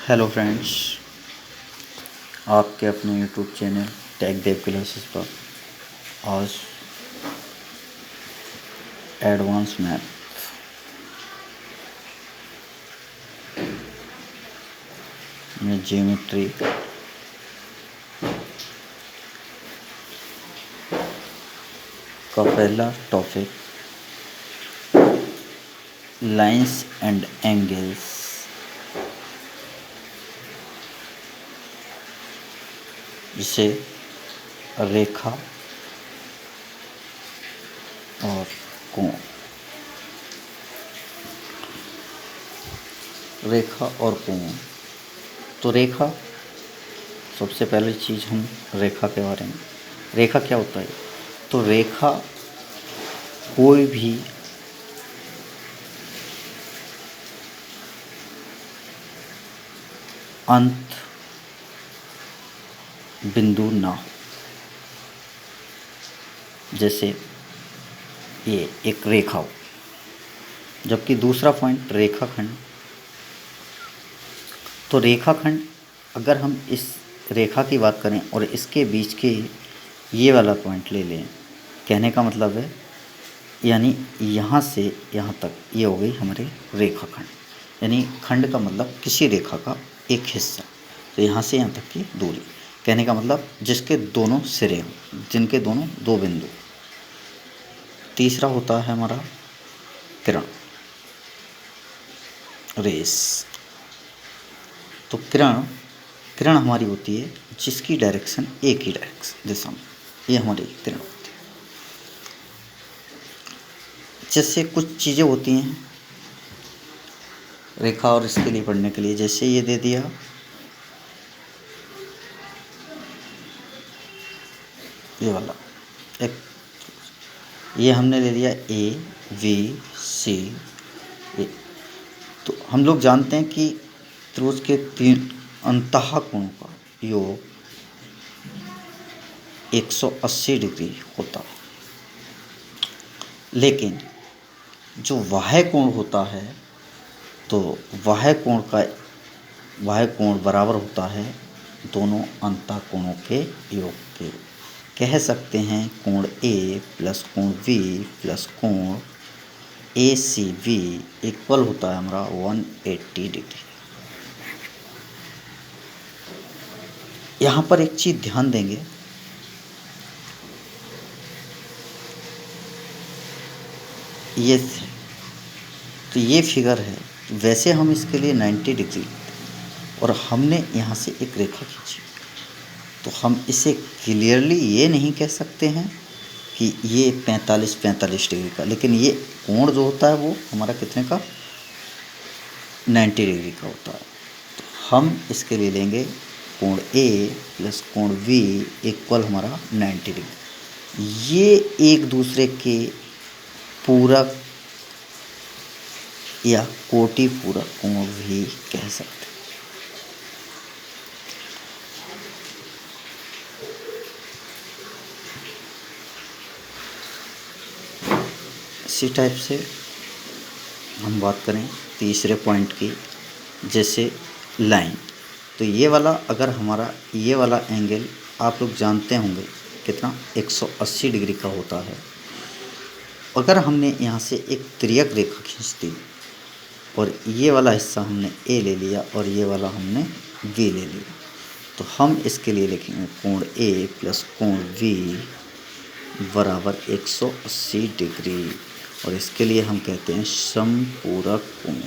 Hello friends, आपके अपने YouTube channel take देव classes पर आज एडवांस मैथ में ज्योमेट्री का पहला टॉपिक लाइंस एंड एंगल्स जिसे रेखा और कोण। रेखा और कोण, तो रेखा सबसे पहली चीज़ हम रेखा के बारे में, रेखा क्या होता है? तो रेखा कोई भी अंत बिंदु ना हो। जैसे ये एक रेखा हो, जबकि दूसरा पॉइंट रेखाखंड। तो रेखाखंड, अगर हम इस रेखा की बात करें और इसके बीच के ये वाला पॉइंट ले लें, कहने का मतलब है यानी यहाँ से यहाँ तक ये हो गई हमारे रेखाखंड। यानी खंड का मतलब किसी रेखा का एक हिस्सा। तो यहाँ से यहाँ तक की दूरी, कहने का मतलब जिसके दोनों सिरे हों, जिनके दोनों दो बिंदु। तीसरा होता है हमारा किरण, रेस। तो किरण हमारी होती है जिसकी डायरेक्शन एक ही डायरेक्शन दिशा में, ये हमारी किरण होती है। जैसे कुछ चीज़ें होती हैं रेखा और इसके लिए पढ़ने के लिए, जैसे ये दे दिया ये वाला एक, ये हमने ले लिया ए बी सी ए। तो हम लोग जानते हैं कि त्रिभुज के तीन अंतः कोणों का योग 180 डिग्री होता है, लेकिन जो बाह्य कोण होता है तो बाह्य कोण बराबर होता है दोनों अंतः कोणों के योग के। कह सकते हैं कोण ए प्लस कोण बी प्लस कोण ए सी बी इक्वल होता है हमारा 180 डिग्री। यहाँ पर एक चीज़ ध्यान देंगे, ये तो ये फिगर है, वैसे हम इसके लिए 90 डिग्री और हमने यहाँ से एक रेखा खींची, तो हम इसे क्लियरली ये नहीं कह सकते हैं कि ये 45 डिग्री का, लेकिन ये कोण जो होता है वो हमारा कितने का 90 डिग्री का होता है। तो हम इसके लिए लेंगे कोण ए प्लस कोण बी इक्वल हमारा 90 डिग्री। ये एक दूसरे के पूरक या कोटि पूरक कोण भी कह सकते हैं। इसी टाइप से हम बात करें तीसरे पॉइंट की, जैसे लाइन। तो ये वाला, अगर हमारा ये वाला एंगल आप लोग जानते होंगे कितना 180 डिग्री का होता है। अगर हमने यहाँ से एक तिर्यक रेखा खींच दी और ये वाला हिस्सा हमने ए ले लिया और ये वाला हमने बी ले लिया, तो हम इसके लिए लिखेंगे कोण ए प्लस कोण बी बराबर 180 डिग्री, और इसके लिए हम कहते हैं समपूरक कोण।